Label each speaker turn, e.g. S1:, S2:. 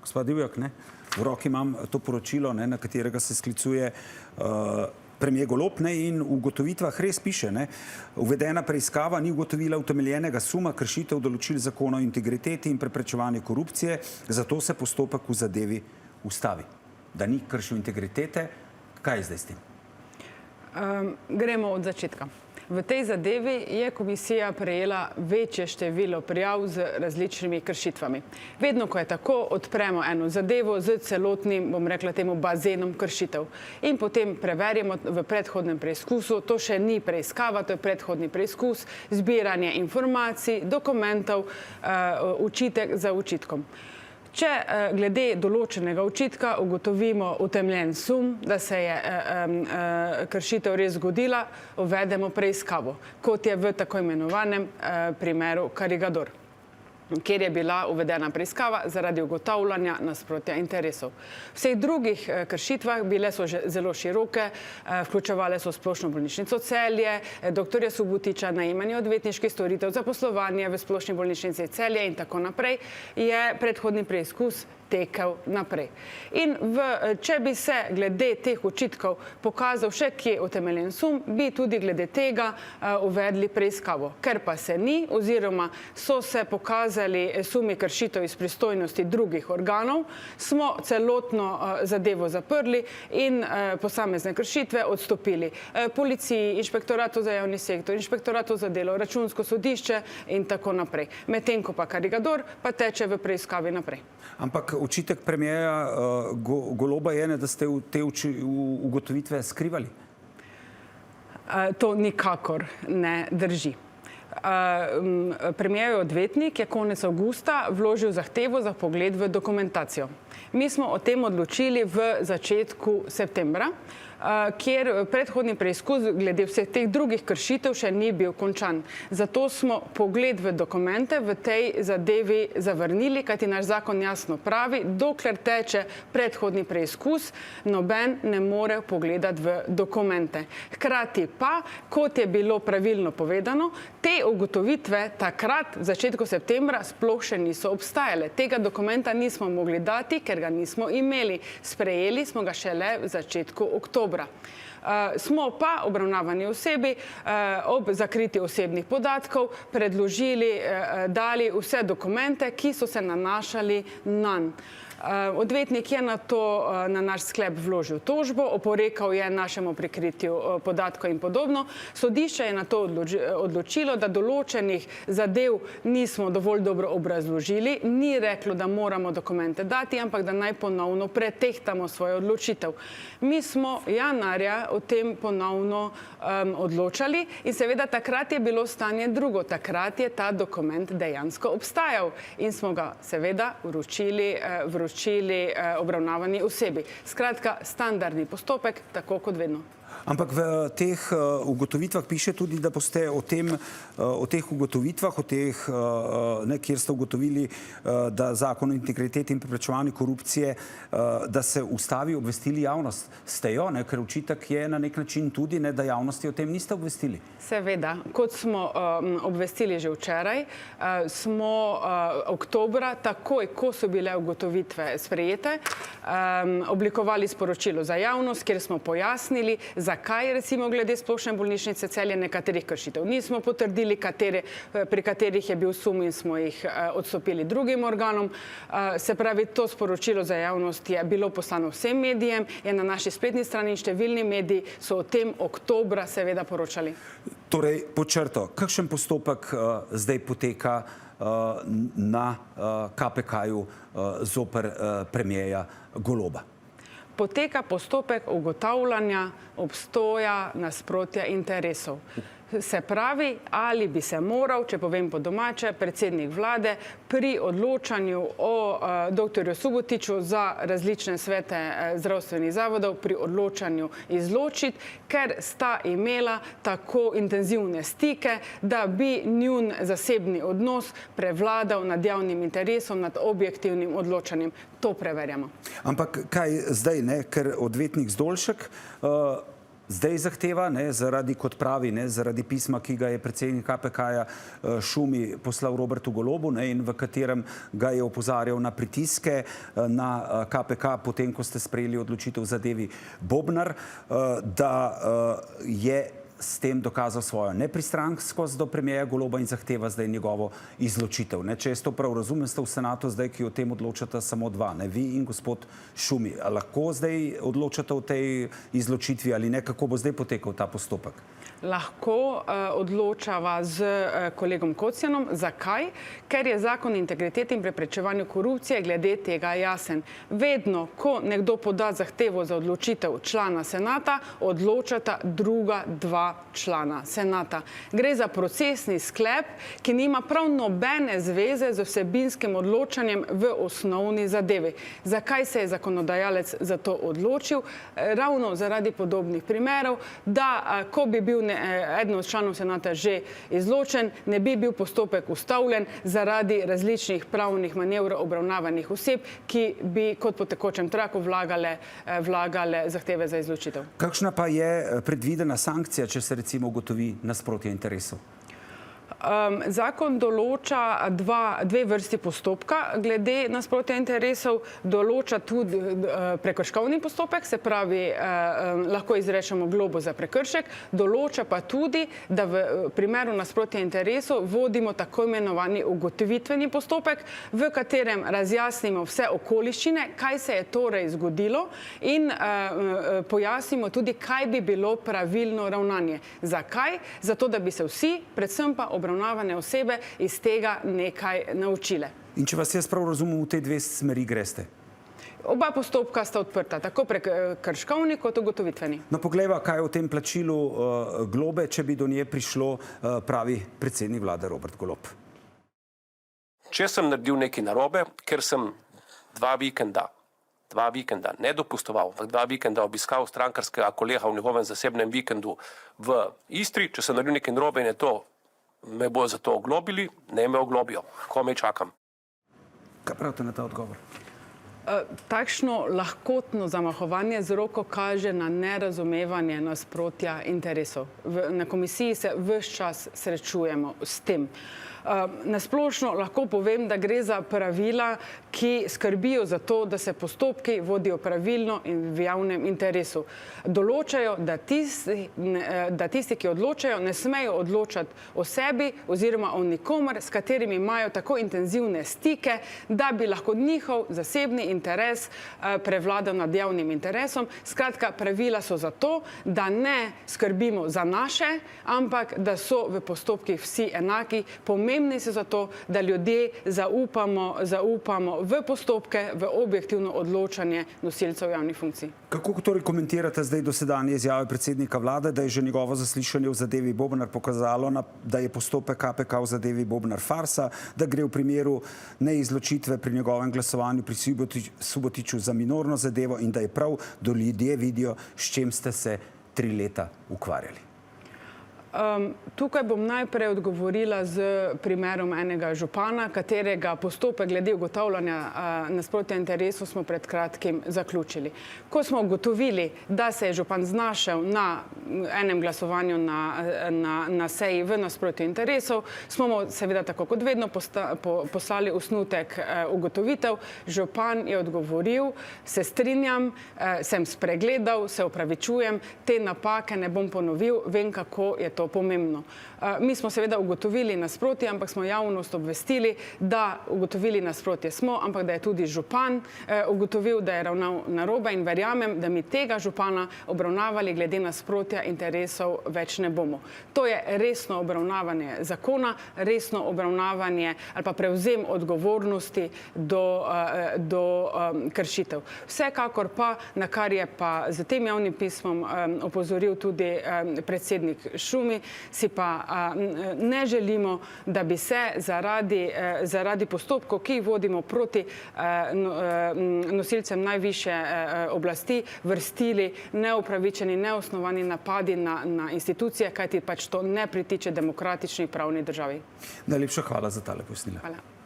S1: Gospod Divjak, v roki imam to poročilo, na katerega se sklicuje premier Golob, in v ugotovitvah res piše, uvedena preiskava ni ugotovila utemeljenega suma kršitev določil zakona o integriteti in preprečevanju korupcije, zato se postopek v zadevi ustavi. Da ni kršil integritete, kaj je zdaj s tem?
S2: Gremo od začetka. V tej zadevi je komisija prejela večje število prijav z različnimi kršitvami. Vedno, ko je tako, odpremo eno zadevo z celotnim, bom rekla temu, bazenom kršitev. In potem preverimo v predhodnem preizkusu, to še ni preiskava, to je predhodni preizkus, zbiranje informacij, dokumentov, očitek za očitkom. Če glede določenega očitka ugotovimo utemeljen sum, da se je kršitev res zgodila, uvedemo preiskavo, kot je v tako imenovanem primeru Karigador, kjer je bila uvedena preiskava zaradi ugotavljanja nasprotja interesov. V vseh drugih kršitvah bile so že zelo široke, vključevale so Splošno bolnišnico Celje, dr. Subotiča, najemanje odvetniških storitev, zaposlovanje v Splošni bolnišnici Celje in tako naprej, je predhodni preizkus tekel naprej. In če bi se glede teh očitkov pokazal še kje utemeljen sum, bi tudi glede tega uvedli preiskavo. Ker pa se ni, oziroma so se pokazali sumi kršitev iz pristojnosti drugih organov, smo celotno zadevo zaprli in posamezne kršitve odstopili policiji, inšpektoratu za javni sektor, inšpektoratu za delo, računsko sodišče in tako naprej. Medtem ko pa Karigador pa teče v preiskavi naprej.
S1: Ampak očitek premierja Goloba je, da ste te ugotovitve skrivali?
S2: To nikakor ne drži. Premierjev odvetnik je konec avgusta vložil zahtevo za vpogled v dokumentacijo. Mi smo o tem odločili v začetku septembra, kjer predhodni preizkus glede vseh teh drugih kršitev še ni bil končan. Zato smo pogled v dokumente v tej zadevi zavrnili, kajti naš zakon jasno pravi, dokler teče predhodni preizkus, noben ne more pogledati v dokumente. Hkrati pa, kot je bilo pravilno povedano, te ugotovitve takrat, v začetku septembra, sploh še niso obstajale. Tega dokumenta nismo mogli dati, ker ga nismo imeli. Sprejeli smo ga šele v začetku oktobra. Smo pa obravnavani osebi ob zakritju osebnih podatkov predložili, dali vse dokumente, ki so se nanašali nanj. Odvetnik je na to, na naš sklep vložil tožbo, oporekal je našemu prikritju podatkov in podobno. Sodišče je na to odločilo, da določenih zadev nismo dovolj dobro obrazložili, ni reklo, da moramo dokumente dati, ampak da naj ponovno pretehtamo svojo odločitev. Mi smo januarja o tem ponovno odločali in seveda takrat je bilo stanje drugo. Takrat je ta dokument dejansko obstajal in smo ga seveda vročili obravnavani osebi. Skratka, standardni postopek, tako kot vedno.
S1: Ampak v teh ugotovitvah piše tudi, da boste o teh ugotovitvah, kjer ste ugotovili, da zakon o integriteti in preprečevanju korupcije, da se ustavi, obvestili javnost. Ste jo, ker očitek je na nek način tudi, da javnosti o tem niste obvestili.
S2: Seveda, kot smo obvestili že včeraj, smo oktobra, takoj, ko so bile ugotovitve sprejete, oblikovali sporočilo za javnost, kjer smo pojasnili, zakaj recimo glede Splošne bolnišnice Celje nekaterih kršitev nismo potrdili, pri katerih je bil sum in smo jih odstopili drugim organom. Se pravi, to sporočilo za javnost je bilo poslano vsem medijem, je na naši spletni strani in številni mediji so o tem oktobra seveda poročali.
S1: Torej, pod črto, kakšen postopek zdaj poteka na KPK-ju zoper premierja Goloba?
S2: Poteka postopek ugotavljanja obstoja nasprotja interesov. Se pravi, ali bi se moral, če povem po domače, predsednik vlade pri odločanju o dr. Subotiču za različne svete zdravstvenih zavodov pri odločanju izločiti, ker sta imela tako intenzivne stike, da bi njun zasebni odnos prevladal nad javnim interesom, nad objektivnim odločanjem. To preverjamo.
S1: Ampak kaj zdaj, ker odvetnik Zdolšek zdaj zahteva, zaradi, kot pravi, zaradi pisma, ki ga je predsednik KPK-ja Šumi poslal Robertu Golobu in v katerem ga je opozarjal na pritiske na KPK, potem, ko ste sprejeli odločitev v zadevi Bobnar, da je s tem dokazal svojo nepristranskost do premierja Goloba in zahteva zdaj njegovo izločitev. Če jaz to prav razumem, ste v senatu zdaj, ki o tem odločata samo dva, vi in gospod Šumi. A lahko zdaj odločate o tej izločitvi ali ne? Kako bo zdaj potekal ta postopek?
S2: Lahko odločava z kolegom Kocjanom. Zakaj? Ker je zakon o integriteti in preprečevanju korupcije glede tega jasen. Vedno, ko nekdo poda zahtevo za odločitev člana senata, odločata druga dva člana senata. Gre za procesni sklep, ki nima prav nobene zveze z vsebinskim odločanjem v osnovni zadevi. Zakaj se je zakonodajalec za to odločil? Ravno zaradi podobnih primerov, da ko bi bil eden od članov senata že izločen, ne bi bil postopek ustavljen zaradi različnih pravnih manevrov obravnavanih oseb, ki bi kot po tekočem traku vlagale zahteve za izločitev.
S1: Kakšna pa je predvidena sankcija, če se recimo ugotovi nasprotje interesov?
S2: Zakon določa dve vrsti postopka. Glede nasprotja interesov določa tudi prekrškovni postopek, se pravi, lahko izrečemo globo za prekršek, določa pa tudi, da v primeru nasprotja interesov vodimo tako imenovani ugotovitveni postopek, v katerem razjasnimo vse okoliščine, kaj se je torej zgodilo in pojasnimo tudi, kaj bi bilo pravilno ravnanje. Zakaj? Zato, da bi se vsi, predvsem pa obravnavane osebe, iz tega nekaj naučile.
S1: In če vas jaz prav razumem, v tej dve smeri greste?
S2: Oba postopka sta odprta, tako prekrškovni kot ugotovitveni.
S1: No, poglejva, kaj o tem plačilu globe, če bi do nje prišlo, pravi predsednik vlade Robert Golob.
S3: Če sem naredil nekaj narobe, ker sem dva vikenda ne dopustoval, 2 vikenda obiskal strankarskega kolega v njegovem zasebnem vikendu v Istri, če sem naredil nekaj narobe in je to me bo za to oglobili, ne me oglobijo. Komaj čakam.
S1: Kaj pravite na ta odgovor?
S2: Takšno lahkotno zamahovanje z roko kaže na nerazumevanje nasprotja interesov. Na komisiji se ves čas srečujemo s tem. Nasplošno lahko povem, da gre za pravila, ki skrbijo za to, da se postopki vodijo pravilno in v javnem interesu. Določajo, da tisti, ki odločajo, ne smejo odločati o sebi oziroma o nikomer, s katerimi imajo tako intenzivne stike, da bi lahko njihov zasebni interes prevladal nad javnim interesom. Skratka, pravila so zato, da ne skrbimo za naše, ampak da so v postopkih vsi enaki. Pomembni so zato, da ljudje zaupamo v postopke, v objektivno odločanje nosilcev javnih funkcij.
S1: Kako torej komentirate zdaj dosedanje izjave predsednika vlade, da je že njegovo zaslišanje v zadevi Bobnar pokazalo, da je postopek KPK v zadevi Bobnar farsa, da gre v primeru neizločitve pri njegovem glasovanju pri Subotiću za minorno zadevo in da je prav, da ljudje vidijo, s čim ste se 3 leta ukvarjali?
S2: Tukaj bom najprej odgovorila z primerom enega župana, katerega postopek glede ugotavljanja nasprotja interesov smo pred kratkim zaključili. Ko smo ugotovili, da se je župan znašel na enem glasovanju na seji v nasprotju interesov, smo mu seveda tako kot vedno poslali osnutek ugotovitev. Župan je odgovoril, se strinjam, sem spregledal, se opravičujem, te napake ne bom ponovil, vem, kako je to pomembno. Mi smo seveda ugotovili nasprotje, ampak smo javnost obvestili, da ugotovili nasprotje smo, ampak da je tudi župan ugotovil, da je ravnal narobe in verjamem, da mi tega župana obravnavali glede nasprotja interesov več ne bomo. To je resno obravnavanje zakona, resno obravnavanje ali pa prevzem odgovornosti do kršitev. Vsekakor pa, na kar je pa z tem javnim pismom opozoril tudi predsednik Šumi, si pa ne želimo, da bi se zaradi postopkov, ki jih vodimo proti nosilcem najvišje oblasti, vrstili neupravičeni, neosnovani napadi na institucije, kajti pač to ne pritiče demokratični pravni državi.
S1: Najlepša hvala za tale pojasnila.
S2: Hvala.